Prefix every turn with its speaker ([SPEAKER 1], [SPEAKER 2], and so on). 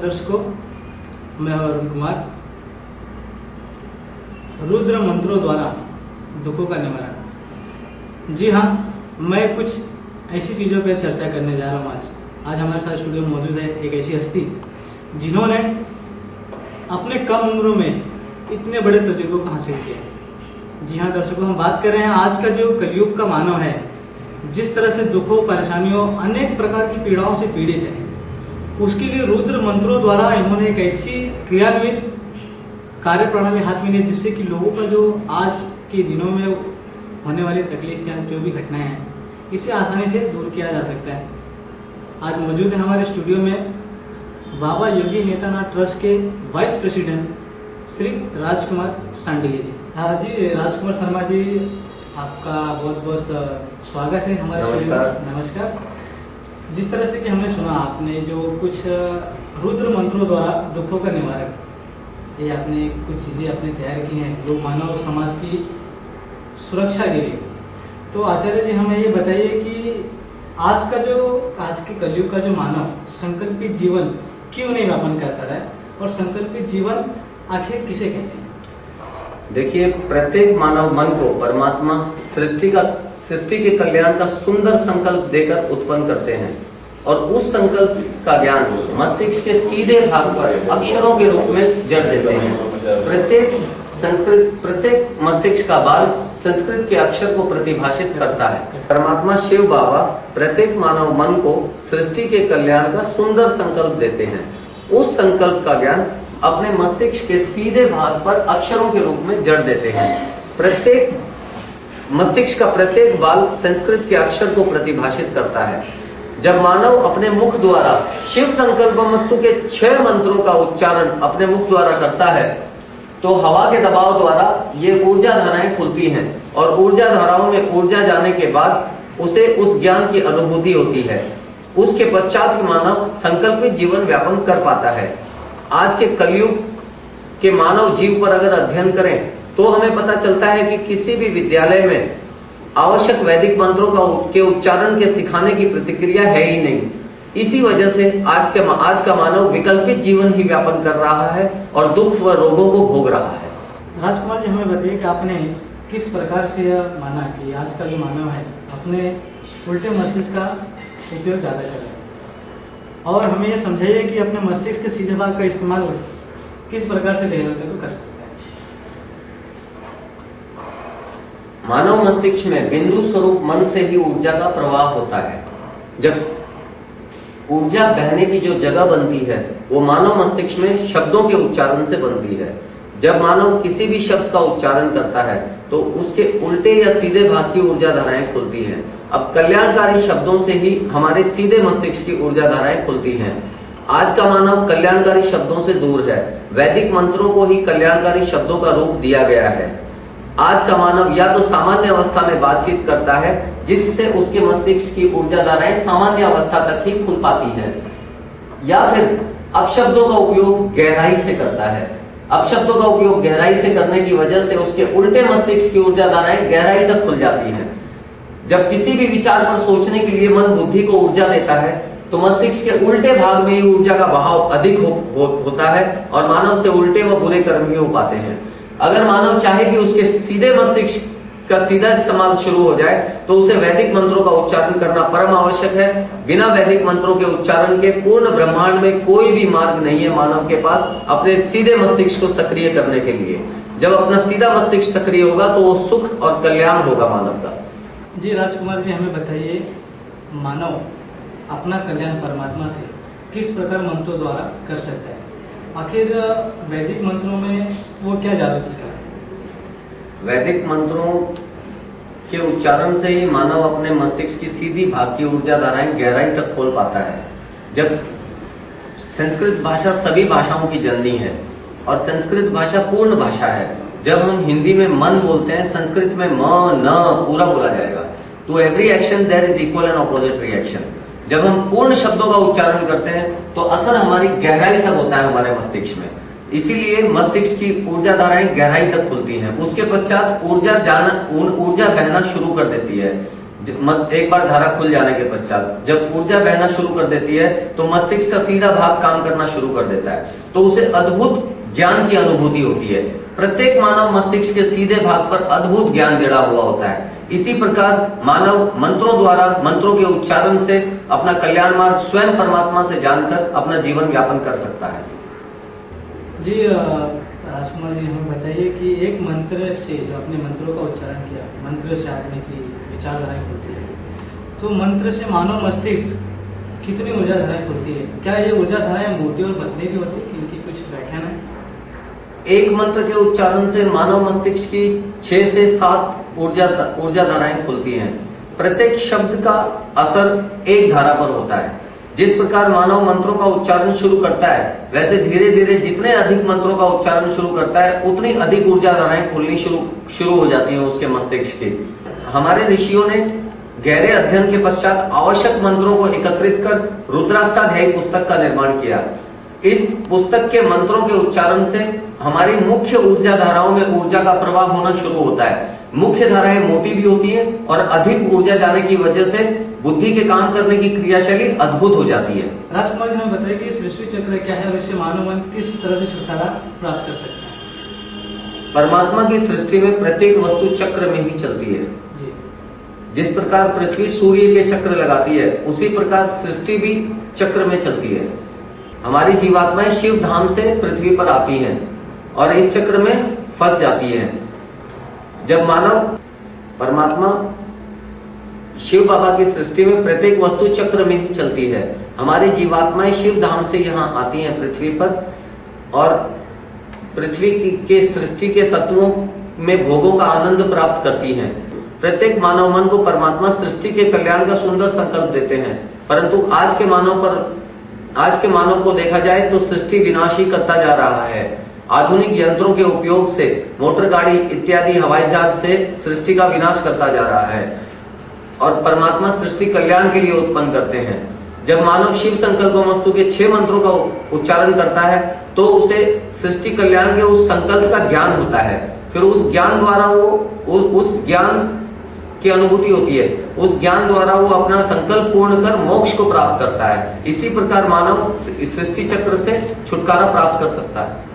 [SPEAKER 1] दर्शकों, मैं अरुण कुमार। रुद्र मंत्रों द्वारा दुखों का निवारण। जी हाँ, मैं कुछ ऐसी चीज़ों पर चर्चा करने जा रहा हूँ। आज हमारे साथ स्टूडियो में मौजूद है एक ऐसी हस्ती जिन्होंने अपने कम उम्रों में इतने बड़े तजुर्बों को हासिल किया। जी हाँ दर्शकों, हम बात कर रहे हैं आज का जो कलयुग का मानव है, जिस तरह से दुखों, परेशानियों, अनेक प्रकार की पीड़ाओं से पीड़ित है, उसके लिए रुद्र मंत्रों द्वारा इन्होंने एक ऐसी क्रियान्वित कार्य प्रणाली हाथ में ली जिससे कि लोगों का जो आज के दिनों में होने वाली तकलीफ या जो भी घटनाएं हैं, इसे आसानी से दूर किया जा सकता है। आज मौजूद है हमारे स्टूडियो में बाबा योगी नेतानाथ ट्रस्ट के वाइस प्रेसिडेंट श्री राजकुमार सांडिली जी। हाँ जी, राजकुमार शर्मा जी, आपका बहुत बहुत स्वागत है हमारे स्टूडियो में। नमस्कार। जिस तरह से कि हमने सुना, आपने जो कुछ रुद्र मंत्रों द्वारा दुखों का निवारण, ये आपने कुछ चीज़ें आपने तैयार की हैं जो मानव समाज की सुरक्षा के लिए। तो आचार्य जी, हमें ये बताइए कि आज के कलयुग का जो मानव संकल्पित जीवन क्यों नहीं व्यापन कर पा रहा है, और संकल्पित जीवन आखिर किसे कहते हैं?
[SPEAKER 2] देखिए, प्रत्येक मानव मन को परमात्मा सृष्टि के कल्याण का सुंदर संकल्प देकर उत्पन्न करते हैं, और उस संकल्प का ज्ञान मस्तिष्क के सीधे भाग पर अक्षरों के रूप में जड़ देते हैं। प्रत्येक मस्तिष्क का बाल संस्कृत के अक्षर को प्रतिभाषित करता है। परमात्मा शिव बाबा प्रत्येक मानव मन को सृष्टि के कल्याण का सुंदर संकल्प देते हैं। उस संकल्प का ज्ञान अपने मस्तिष्क के सीधे भाग पर अक्षरों के रूप में जड़ देते हैं। मस्तिष्क का प्रत्येक बाल संस्कृत के अक्षर को प्रतिभाषित करता है। जब मानव अपने मुख द्वारा शिव संकल्पमस्तु के 6 मंत्रों का उच्चारण अपने मुख द्वारा करता है, तो हवा के दबाव द्वारा ये ऊर्जा धाराएं खुलती हैं, और ऊर्जा धाराओं में ऊर्जा जाने के बाद उसे उस ज्ञान की अनुभूति होती है। उसके पश्चात ही मानव संकल्पित जीवन व्यापन कर पाता है। आज के कलयुग के मानव जीव पर अगर अध्ययन करें तो हमें पता चलता है कि किसी भी विद्यालय में आवश्यक वैदिक मंत्रों के उच्चारण के सिखाने की प्रतिक्रिया है ही नहीं। इसी वजह से आज का मानव विकल्पित जीवन ही व्यापन कर रहा है और दुख व रोगों को भोग रहा है।
[SPEAKER 1] राजकुमार जी, हमें बताइए कि आपने किस प्रकार से यह माना कि आज का जो मानव है अपने उल्टे मस्तिष्क का उपयोग ज़्यादा कर रहा है, और हमें यह समझाइए कि अपने मस्तिष्क के सीधे भाग का इस्तेमाल किस प्रकार से गहराई को कर सकता है?
[SPEAKER 2] मानव मस्तिष्क में बिंदु स्वरूप मन से ही ऊर्जा का प्रवाह होता है। जब ऊर्जा बहने की जो जगह बनती है वो मानव मस्तिष्क में शब्दों के उच्चारण से बनती है। जब मानव किसी भी शब्द का उच्चारण करता है तो उसके उल्टे या सीधे भाग की ऊर्जा धाराएं खुलती हैं। अब कल्याणकारी शब्दों से ही हमारे सीधे मस्तिष्क की ऊर्जा धाराएं खुलती हैं। आज का मानव कल्याणकारी शब्दों से दूर है। वैदिक मंत्रों को ही कल्याणकारी शब्दों का रूप दिया गया है। आज का मानव या तो सामान्य अवस्था में बातचीत करता है, जिससे उसके मस्तिष्क की ऊर्जा धाराएं सामान्य अवस्था तक ही खुल पाती हैं, या फिर अपशब्दों का उपयोग गहराई से करता है। अपशब्दों का उपयोग गहराई से करने की वजह से उसके उल्टे मस्तिष्क की ऊर्जा धाराएं गहराई तक खुल जाती हैं। जब किसी भी विचार पर सोचने के लिए मन बुद्धि को ऊर्जा देता है तो मस्तिष्क के उल्टे भाग में ही ऊर्जा का बहाव अधिक होता है, और मानव से उल्टे व बुरे कर्म ही हो पाते हैं। अगर मानव चाहे कि उसके सीधे मस्तिष्क का सीधा इस्तेमाल शुरू हो जाए तो उसे वैदिक मंत्रों का उच्चारण करना परम आवश्यक है। बिना वैदिक मंत्रों के उच्चारण के पूर्ण ब्रह्मांड में कोई भी मार्ग नहीं है मानव के पास अपने सीधे मस्तिष्क को सक्रिय करने के लिए। जब अपना सीधा मस्तिष्क सक्रिय होगा तो वो सुख और कल्याण होगा मानव का।
[SPEAKER 1] जी राजकुमार जी, हमें बताइए, मानव अपना कल्याण परमात्मा से किस प्रकार मंत्रों द्वारा कर सकता है? आखिर वैदिक मंत्रों में वो क्या जादू की है?
[SPEAKER 2] वैदिक मंत्रों के उच्चारण से ही मानव अपने मस्तिष्क की सीधी भाग की ऊर्जा धाराएं गहराई तक खोल पाता है। जब संस्कृत भाषा सभी भाषाओं की जननी है और संस्कृत भाषा पूर्ण भाषा है। जब हम हिंदी में मन बोलते हैं, संस्कृत में म न पूरा बोला जाएगा। To every action there is equal and opposite reaction. जब हम पूर्ण शब्दों का उच्चारण करते हैं तो असर हमारी गहराई तक होता है हमारे मस्तिष्क में। इसीलिए मस्तिष्क की ऊर्जा धाराएं गहराई तक खुलती हैं। उसके पश्चात ऊर्जा बहना शुरू कर देती है। एक बार धारा खुल जाने के पश्चात जब ऊर्जा बहना शुरू कर देती है तो मस्तिष्क का सीधा भाग काम करना शुरू कर देता है, तो उसे अद्भुत ज्ञान की अनुभूति होती है। प्रत्येक मानव मस्तिष्क के सीधे भाग पर अद्भुत ज्ञान जड़ा हुआ होता है। इसी प्रकार मानव मंत्रों द्वारा, मंत्रों के उच्चारण से अपना कल्याण मार्ग स्वयं परमात्मा से जानकर अपना जीवन व्यापन कर सकता है।
[SPEAKER 1] जी राजकुमार जी, हमें बताइए कि एक मंत्र से, जो अपने मंत्रों का उच्चारण किया, मंत्र से आदमी की विचारधाराएं खुलती है, तो मंत्र से मानव मस्तिष्क कितनी ऊर्जा धाराएं खुलती है? क्या ये ऊर्जा धाराएं मोटी और पतली भी होती है? इनकी कुछ व्याख्यान है?
[SPEAKER 2] एक मंत्र के उच्चारण से मानव मस्तिष्क की 6 से 7 ऊर्जा धाराएं खुलती हैं। प्रत्येक शब्द का असर एक धारा पर होता है। जिस प्रकार मानव मंत्रों का उच्चारण शुरू करता है, वैसे धीरे धीरे जितने अधिक मंत्रों का उच्चारण शुरू करता है उतनी अधिक ऊर्जा धाराएं खुलनी शुरू हो जाती हैं उसके मस्तिष्क की। हमारे ऋषियों ने गहरे अध्ययन के पश्चात आवश्यक मंत्रों को एकत्रित कर रुद्राष्टाध्यायी पुस्तक का निर्माण किया। इस पुस्तक के मंत्रों के उच्चारण से हमारी मुख्य ऊर्जा धाराओं में ऊर्जा का प्रवाह होना शुरू होता है। मुख्य धाराएं मोटी भी होती हैं और अधिक ऊर्जा जाने की वजह से बुद्धि के काम करने की क्रियाशैली अद्भुत हो जाती है।
[SPEAKER 1] राजकुमार जी, हमें बताइए कि सृष्टि चक्र क्या है और इससे मानव मन किस तरह से छुटकारा प्राप्त कर सकता है?
[SPEAKER 2] परमात्मा की सृष्टि में प्रत्येक वस्तु चक्र में ही चलती है। जिस प्रकार पृथ्वी सूर्य के चक्र लगाती है, उसी प्रकार सृष्टि भी चक्र में चलती है। हमारी जीवात्माएं शिव धाम से पृथ्वी पर आती हैं और इस चक्र में फंस जाती हैं। जब मानव परमात्मा शिव बाबा की सृष्टि में प्रत्येक वस्तु चक्र में ही चलती है। हमारी जीवात्माएं शिव धाम से यहाँ आती हैं पृथ्वी पर और पृथ्वी के सृष्टि के तत्वों में भोगों का आनंद प्राप्त करती हैं। प्रत्येक मानव मन को परमात्मा सृष्टि के कल्याण का सुंदर संकल्प देते हैं, परंतु आज के मानव को देखा जाए तो सृष्टि विनाश ही करता जा रहा है। आधुनिक यंत्रों के उपयोग से, मोटर गाड़ी इत्यादि हवाई जहाज से सृष्टि का विनाश करता जा रहा है और परमात्मा सृष्टि कल्याण के लिए उत्पन्न करते हैं। जब मानव शिव संकल्पमस्तु के 6 मंत्रों का उच्चारण करता है तो उसे सृष्टि कल्याण के उस संकल्प का ज्ञान होता है। फिर उस ज्ञान द्वारा उस ज्ञान की अनुभूति होती है। उस ज्ञान द्वारा वो अपना संकल्प पूर्ण कर मोक्ष को प्राप्त करता है। इसी प्रकार मानव सृष्टि चक्र से छुटकारा प्राप्त कर सकता है।